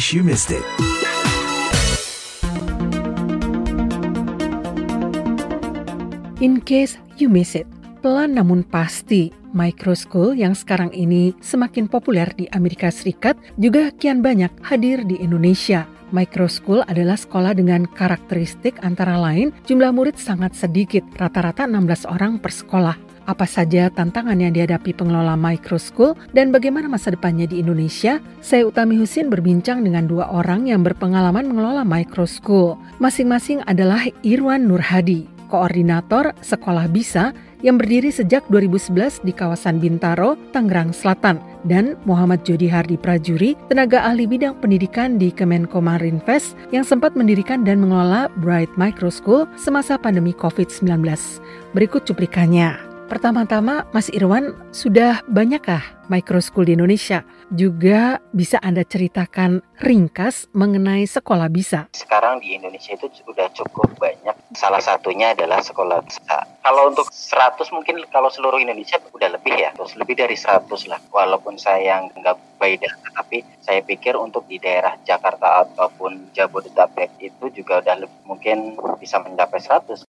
case you missed it. In case you miss it, pelan namun pasti, microschool yang sekarang ini semakin populer di Amerika Serikat juga kian banyak hadir di Indonesia. Microschool adalah sekolah dengan karakteristik antara lain jumlah murid sangat sedikit, rata-rata 16 orang per sekolah. Apa saja tantangan yang dihadapi pengelola microschool dan bagaimana masa depannya di Indonesia? Saya Utami Husin berbincang dengan dua orang yang berpengalaman mengelola microschool. Masing-masing adalah Irwan Nurhadi, koordinator Sekolah Bisa yang berdiri sejak 2011 di kawasan Bintaro, Tangerang Selatan, dan Muhammad Jody Hardi Prajuri, tenaga ahli bidang pendidikan di Kemenkomarinvest yang sempat mendirikan dan mengelola Bright Microschool semasa pandemi COVID-19. Berikut cuplikannya. Pertama-tama, Mas Irwan, sudah banyakkah microschool di Indonesia? Juga bisa Anda ceritakan ringkas mengenai Sekolah Bisa? Sekarang di Indonesia itu sudah cukup banyak. Salah satunya adalah Sekolah Bisa. Kalau untuk 100 mungkin kalau seluruh Indonesia udah lebih ya. Terus lebih dari 100 lah. Walaupun saya nggak by data, tapi saya pikir untuk di daerah Jakarta ataupun Jabodetabek itu juga udah mungkin bisa mencapai 100.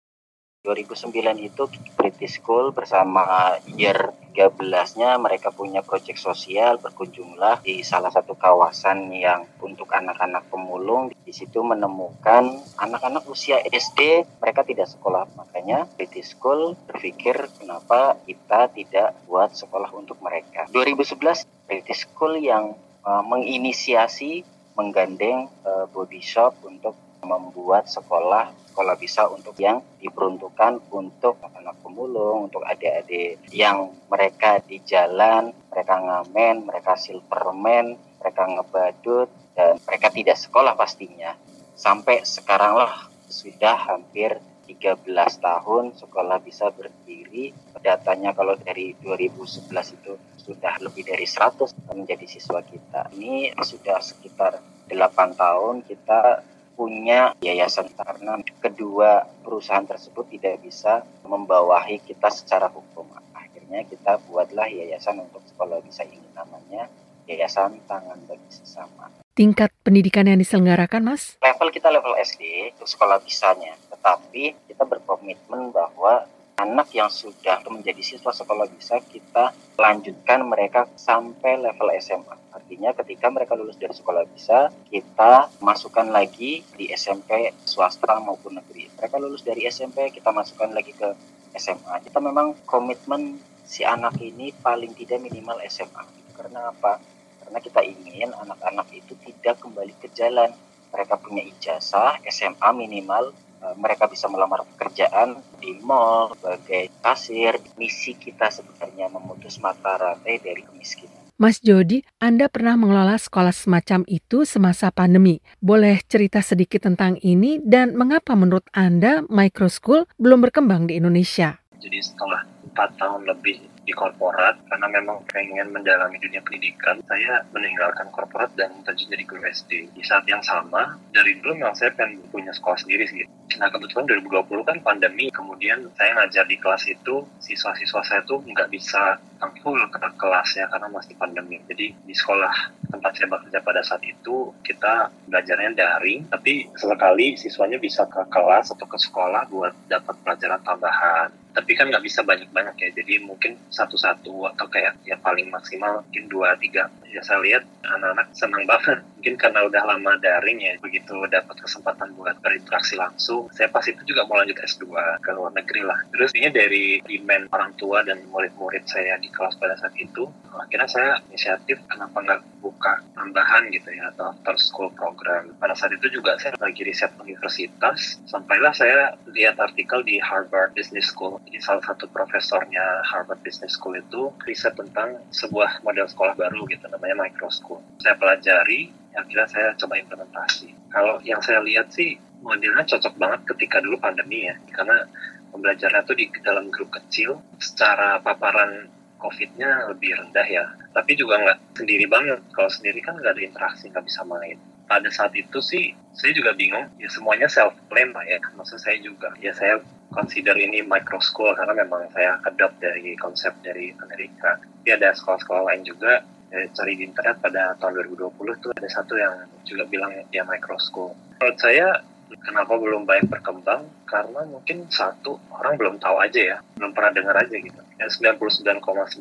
2009 itu British School bersama year 13-nya mereka punya proyek sosial, berkunjunglah di salah satu kawasan yang untuk anak-anak pemulung. Di situ menemukan anak-anak usia SD, mereka tidak sekolah. Makanya British School berpikir kenapa kita tidak buat sekolah untuk mereka. 2011 British School yang menginisiasi, menggandeng Body Shop untuk membuat sekolah bisa untuk yang diperuntukkan untuk anak pemulung, untuk adik-adik yang mereka di jalan, mereka ngamen, mereka silverman, mereka ngebadut, dan mereka tidak sekolah pastinya. Sampai sekarang lah sudah hampir 13 tahun Sekolah Bisa berdiri. Datanya kalau dari 2011 itu sudah lebih dari 100 menjadi siswa kita. Ini sudah sekitar 8 tahun kita punya yayasan karena kedua perusahaan tersebut tidak bisa membawahi kita secara hukum. Akhirnya kita buatlah yayasan untuk Sekolah Bisa ini, namanya Yayasan Tangan Bagi Sesama. Tingkat pendidikan yang diselenggarakan, Mas? Level kita level SD untuk Sekolah Bisanya, tetapi kita berkomitmen bahwa anak yang sudah menjadi siswa Sekolah Bisa kita lanjutkan mereka sampai level SMA. Artinya ketika mereka lulus dari Sekolah Bisa, kita masukkan lagi di SMP swasta maupun negeri. Mereka lulus dari SMP, kita masukkan lagi ke SMA. Kita memang komitmen si anak ini paling tidak minimal SMA. Karena apa? Karena kita ingin anak-anak itu tidak kembali ke jalan. Mereka punya ijazah SMA minimal, mereka bisa melamar pekerjaan di mall sebagai kasir. Misi kita sebenarnya memutus mata rantai dari kemiskinan. Mas Jody, Anda pernah mengelola sekolah semacam itu semasa pandemi. Boleh cerita sedikit tentang ini dan mengapa menurut Anda microschool belum berkembang di Indonesia? Jadi setelah 4 tahun lebih di korporat, karena memang pengen mendalami dunia pendidikan, saya meninggalkan korporat dan terjun jadi guru SD. Di saat yang sama, dari dulu memang saya pengen punya sekolah sendiri sih. Nah kebetulan 2020 kan pandemi, kemudian saya ngajar di kelas itu, siswa-siswa saya tuh nggak bisa full ke kelasnya karena masih pandemi. Jadi di sekolah tempat saya bekerja pada saat itu, kita belajarnya daring, tapi sesekali siswanya bisa ke kelas atau ke sekolah buat dapat pelajaran tambahan. Tapi kan nggak bisa banyak-banyak ya, jadi mungkin satu-satu atau kayak ya paling maksimal mungkin 2-3. Ya saya lihat anak-anak senang banget, mungkin karena udah lama daring ya, begitu dapat kesempatan buat berinteraksi langsung. Saya pas itu juga mau lanjut S2 ke luar negeri lah. Terus ini dari demand orang tua dan murid-murid saya di kelas pada saat itu, akhirnya saya inisiatif kenapa nggak buka tambahan gitu ya, atau after school program. Pada saat itu juga saya lagi riset universitas, sampailah saya lihat artikel di Harvard Business School. Jadi salah satu profesornya Harvard Business School itu riset tentang sebuah model sekolah baru gitu, namanya microschool. Saya pelajari, akhirnya saya coba implementasi. Kalau yang saya lihat sih modelnya cocok banget ketika dulu pandemi ya, karena pembelajarannya tuh di dalam grup kecil, secara paparan COVID-nya lebih rendah ya. Tapi juga nggak sendiri banget. Kalau sendiri kan nggak ada interaksi, nggak bisa main. Pada saat itu sih, saya juga bingung. Ya semuanya self-claim lah ya. Maksud saya juga, ya saya consider ini micro school karena memang saya adopt dari konsep dari Amerika. Tapi ada sekolah-sekolah lain juga, cari di internet pada tahun 2020 tuh ada satu yang juga bilang ya micro school. Menurut saya kenapa belum banyak berkembang? Karena mungkin satu, orang belum tahu aja ya, belum pernah dengar aja gitu. Yang 99,9%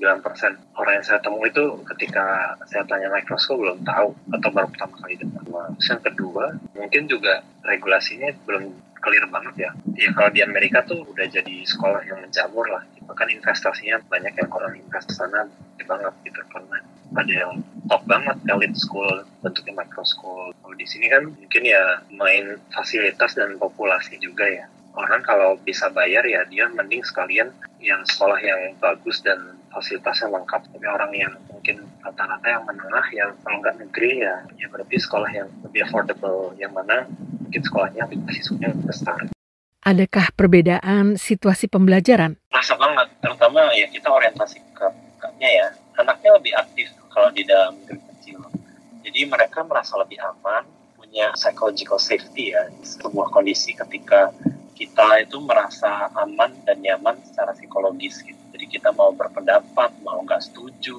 orang yang saya temui itu ketika saya tanya micro school belum tahu atau baru pertama kali dengar. Terus yang kedua, mungkin juga regulasinya belum clear banget ya. Ya kalau di Amerika tuh udah jadi sekolah yang menjamur lah. Bahkan investasinya banyak yang orang invest ke sana gede banget gitu. Karena ada yang top banget elite school bentuknya micro school. Kalau di sini kan mungkin ya main fasilitas dan populasi juga ya. Orang kalau bisa bayar ya dia mending sekalian yang sekolah yang bagus dan fasilitasnya lengkap. Tapi orang yang mungkin rata-rata yang menengah, yang kalau nggak negeri ya berarti sekolah yang lebih affordable, yang mana mungkin sekolahnya siswanya besar. Adakah perbedaan situasi pembelajaran? Rasa banget, terutama ya kita orientasi ke anaknya ya. Anaknya lebih aktif kalau di dalam grup kecil. Jadi mereka merasa lebih aman, punya psychological safety ya, sebuah kondisi ketika kita itu merasa aman dan nyaman secara psikologis gitu. Jadi kita mau berpendapat, mau nggak setuju,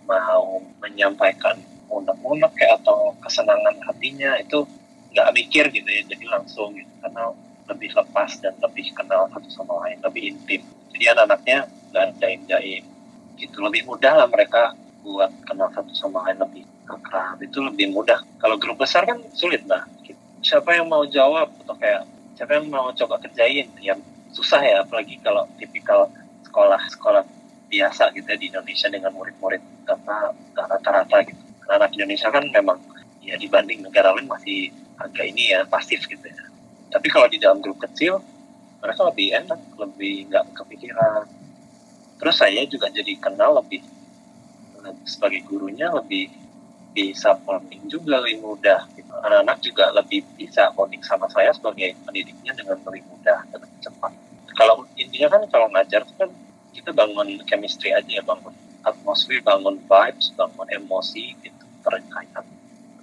mau menyampaikan unek-unek kayak atau kesenangan hatinya itu nggak mikir gitu ya, jadi langsung gitu, karena lebih lepas dan lebih kenal satu sama lain, lebih intim. Jadi anak-anaknya nggak jaim-jaim gitu, lebih mudah lah mereka buat kenal satu sama lain, lebih akrab, itu lebih mudah. Kalau grup besar kan sulit lah gitu. Siapa yang mau jawab atau kayak siapa yang mau coba kerjain ya susah ya, apalagi kalau tipikal sekolah biasa gitu ya di Indonesia dengan murid-murid rata-rata gitu. Karena anak Indonesia kan memang ya dibanding negara lain masih agak ini ya pasif gitu ya. Tapi kalau di dalam grup kecil mereka lebih enak, lebih nggak kepikiran. Terus saya juga jadi kenal lebih sebagai gurunya, lebih bisa bonding juga lebih mudah gitu. Anak-anak juga lebih bisa bonding sama saya sebagai pendidiknya dengan lebih mudah dan lebih cepat. Kalau intinya kan kalau ngajar kan kita bangun chemistry aja ya, bangun atmosfer, bangun vibes, bangun emosi gitu,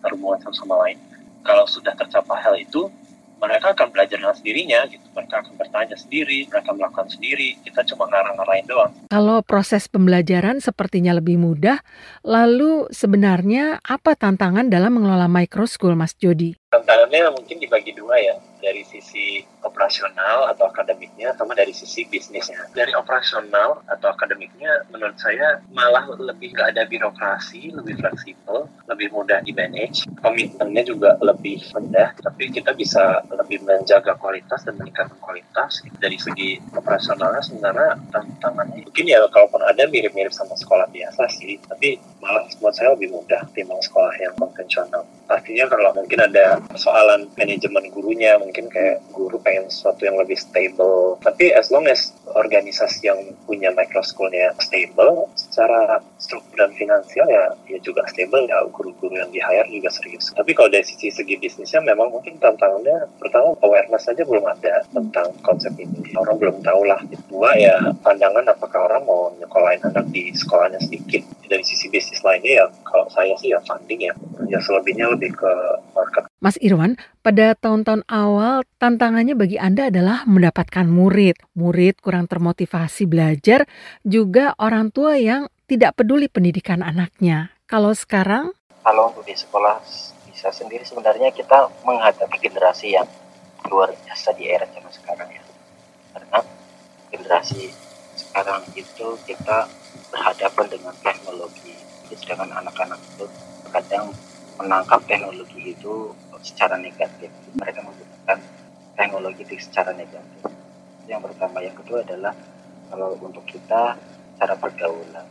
terhubungan satu sama lain. Kalau sudah tercapai hal itu, mereka akan belajar dengan sendirinya gitu. Mereka akan bertanya sendiri, mereka melakukan sendiri, kita cuma ngarang-ngarain doang. Kalau proses pembelajaran sepertinya lebih mudah, lalu sebenarnya apa tantangan dalam mengelola micro school, Mas Jody? Tantangannya mungkin dibagi dua ya, dari sisi operasional atau akademiknya sama dari sisi bisnisnya. Dari operasional atau akademiknya menurut saya malah lebih nggak ada birokrasi, lebih fleksibel, lebih mudah di-manage, komitmennya juga lebih rendah, tapi kita bisa lebih menjaga kualitas dan meningkatkan kualitas. Dari segi operasionalnya sebenarnya tantangannya mungkin ya kalaupun ada mirip-mirip sama sekolah biasa sih, tapi malah buat saya lebih mudah timbang sekolah yang konvensional. Pastinya kalau mungkin ada persoalan manajemen gurunya, mungkin kayak guru pengen sesuatu yang lebih stable, tapi as long as organisasi yang punya micro schoolnya stable secara struktur dan finansial ya juga stable ya, guru-guru yang di-hire juga serius. Tapi kalau dari segi bisnisnya memang mungkin tantangannya pertama awareness saja belum ada tentang konsep ini, orang belum tahu lah. Kedua ya pandangan apakah orang mau nyekolahin anak di sekolahnya sedikit. Dari sisi bisnis lainnya ya kalau saya sih ya funding ya selebihnya lebih ke market. Mas Irwan, pada tahun-tahun awal tantangannya bagi Anda adalah mendapatkan murid. Murid kurang termotivasi belajar, juga orang tua yang tidak peduli pendidikan anaknya. Kalau sekarang? Kalau untuk di sekolah bisa sendiri sebenarnya kita menghadapi generasi yang luar biasa di era zaman sekarang ya. Karena generasi sekarang itu kita berhadapan dengan teknologi. Sedangkan anak-anak itu kadang menangkap teknologi itu secara negatif. Mereka menggunakan teknologi itu secara negatif. Yang pertama. Yang kedua adalah kalau untuk kita cara pergaulan.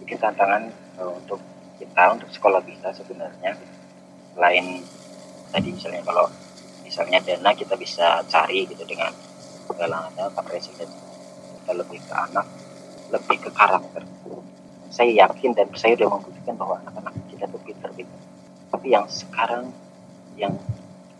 Jadi tantangan untuk kita, untuk sekolah bisa sebenarnya selain tadi misalnya dana kita bisa cari gitu dengan penggalangan dana, fundraising, dan kita lebih ke anak, lebih ke karakter. Saya yakin dan saya sudah membuktikan bahwa anak-anak kita itu pintar-pintar. Tapi yang sekarang yang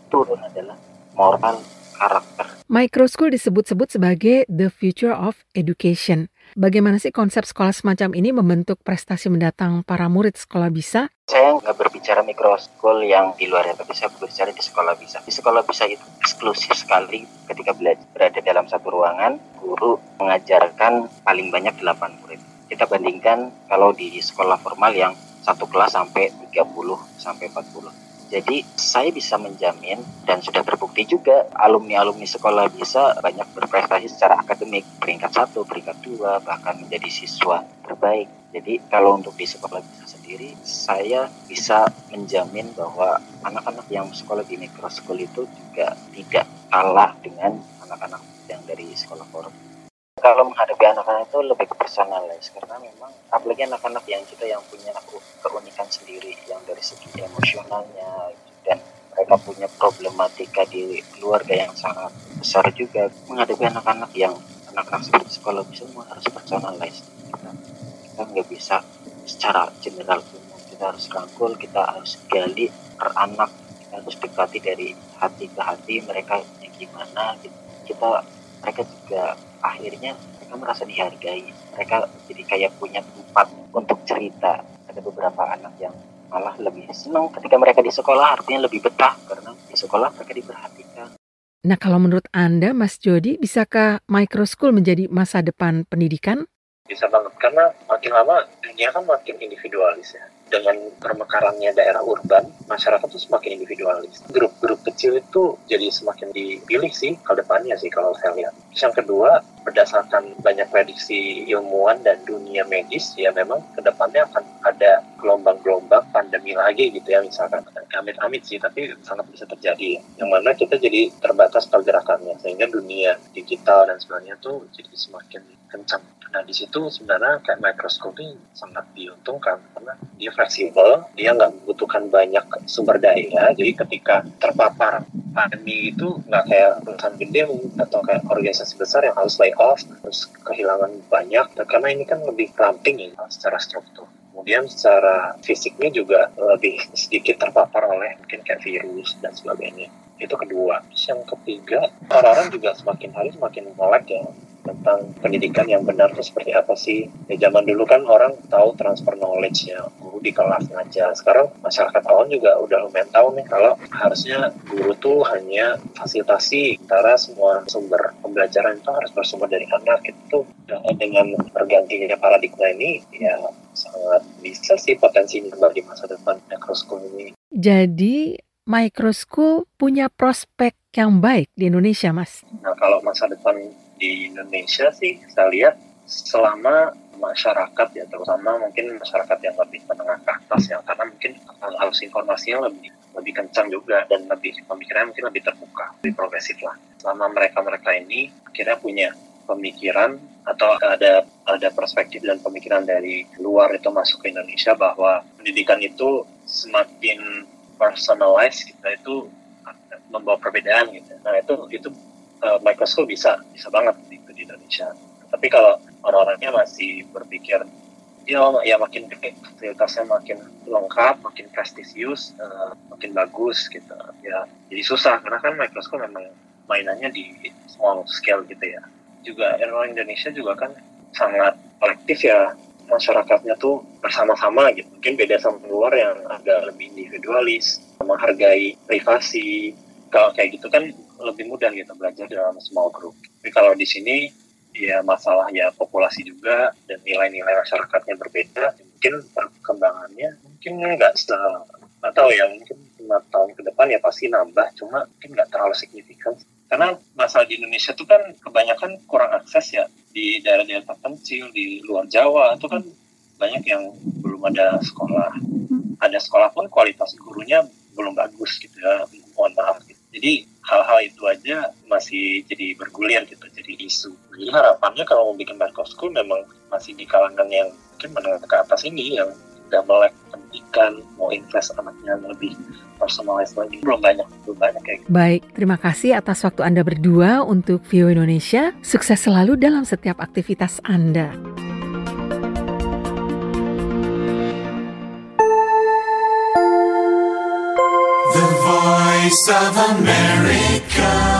turun adalah moral, karakter. Micro school disebut-sebut sebagai the future of education. Bagaimana sih konsep sekolah semacam ini membentuk prestasi mendatang para murid sekolah bisa? Saya nggak berbicara micro school yang di luar ya, tapi saya berbicara di sekolah bisa. Di sekolah bisa itu eksklusif sekali ketika berada dalam satu ruangan, guru mengajarkan paling banyak 8 murid. Kita bandingkan kalau di sekolah formal yang satu kelas sampai 30 sampai 40. Jadi saya bisa menjamin dan sudah terbukti juga alumni-alumni sekolah bisa banyak berprestasi secara akademik, peringkat 1, peringkat 2, bahkan menjadi siswa terbaik. Jadi kalau untuk di sekolah bisa sendiri, saya bisa menjamin bahwa anak-anak yang sekolah di micro school itu juga tidak kalah dengan anak-anak yang dari sekolah formal. Kalau menghadapi anak-anak itu lebih personalize, karena memang apalagi anak-anak yang kita yang punya keunikan sendiri, yang dari segi emosionalnya, dan mereka punya problematika di keluarga yang sangat besar juga. Menghadapi anak-anak yang anak-anak seperti sekolah semua harus personalize. Kita nggak bisa secara general umum, kita harus rangkul, kita harus gali per anak, kita harus dekati dari hati ke hati mereka yang gimana. Mereka juga akhirnya mereka merasa dihargai, mereka jadi kayak punya tempat untuk cerita. Ada beberapa anak yang malah lebih senang ketika mereka di sekolah, artinya lebih betah karena di sekolah mereka diperhatikan. Nah, kalau menurut Anda, Mas Jody, bisakah micro school menjadi masa depan pendidikan? Bisa banget, karena makin lama dunia kan makin individualis ya. Dengan permekarannya daerah urban, masyarakat tuh semakin individualis. Grup-grup kecil itu jadi semakin dipilih sih ke depannya sih kalau saya lihat. Terus yang kedua, berdasarkan banyak prediksi ilmuwan dan dunia medis, ya memang ke depannya akan ada gelombang-gelombang pandemi lagi gitu ya, misalkan. Amit-amit sih, tapi sangat bisa terjadi ya. Yang mana kita jadi terbatas pergerakannya, sehingga dunia digital dan sebagainya tuh jadi semakin kencang. Nah di situ sebenarnya kayak micro school ini sangat diuntungkan karena dia fleksibel, dia nggak membutuhkan banyak sumber daya. Jadi ketika terpapar pandemi itu nggak kayak perusahaan gede atau kayak organisasi besar yang harus lay off, terus kehilangan banyak. Karena ini kan lebih ramping ya secara struktur. Kemudian secara fisiknya juga lebih sedikit terpapar oleh mungkin kayak virus dan sebagainya. Itu kedua. Terus yang ketiga, orang-orang juga semakin hari semakin melek ya tentang pendidikan yang benar itu seperti apa sih. Ya, zaman dulu kan orang tahu transfer knowledge ya, guru di kelas ngajar. Sekarang masyarakat awam juga udah lumayan tahu nih kalau harusnya guru tuh hanya fasilitasi, sementara semua sumber pembelajaran itu harus bersumber dari anak. Itu dengan bergantinya paradigma ini ya sangat bisa sih potensi nyebar di masa depan micro school ini. Jadi micro school punya prospek yang baik di Indonesia, Mas? Nah, kalau masa depan di Indonesia sih saya lihat selama masyarakat ya, terutama mungkin masyarakat yang lebih menengah ke atas ya, karena mungkin arus informasinya lebih kencang juga dan lebih pemikirannya mungkin lebih terbuka, lebih progresif lah. Selama mereka ini akhirnya punya pemikiran atau ada perspektif dan pemikiran dari luar itu masuk ke Indonesia bahwa pendidikan itu semakin personalized, kita itu membawa perbedaan gitu. Nah itu micro school bisa banget gitu di Indonesia. Tapi kalau orang-orangnya masih berpikir ya makin gede, fasilitasnya makin lengkap, makin prestisius, makin bagus gitu ya, jadi susah karena kan micro school memang mainannya di small scale gitu ya. Juga orang Indonesia juga kan sangat kolektif ya, masyarakatnya tuh bersama-sama gitu. Mungkin beda sama luar yang agak lebih individualis, menghargai privasi. Kalau kayak gitu kan lebih mudah gitu belajar dalam small group. Tapi kalau di sini ya masalah ya populasi juga dan nilai-nilai masyarakatnya berbeda. Mungkin perkembangannya mungkin nggak tahu ya, mungkin 5 tahun ke depan ya pasti nambah, cuma mungkin nggak terlalu signifikan. Karena masalah di Indonesia itu kan kebanyakan kurang akses ya, di daerah-daerah terpencil di luar Jawa itu kan banyak yang belum ada sekolah. Ada sekolah pun kualitas gurunya belum bagus gitu ya, mohon maaf gitu. Jadi hal-hal itu aja masih jadi bergulir gitu, jadi isu. Jadi harapannya kalau mau bikin micro school memang masih di kalangan yang mungkin menengah ke atas ini, yang udah melek pendidikan, mau invest anaknya lebih personalized lagi. Belum banyak kayak gitu. Baik, terima kasih atas waktu Anda berdua untuk VOA Indonesia. Sukses selalu dalam setiap aktivitas Anda. The Voice of America.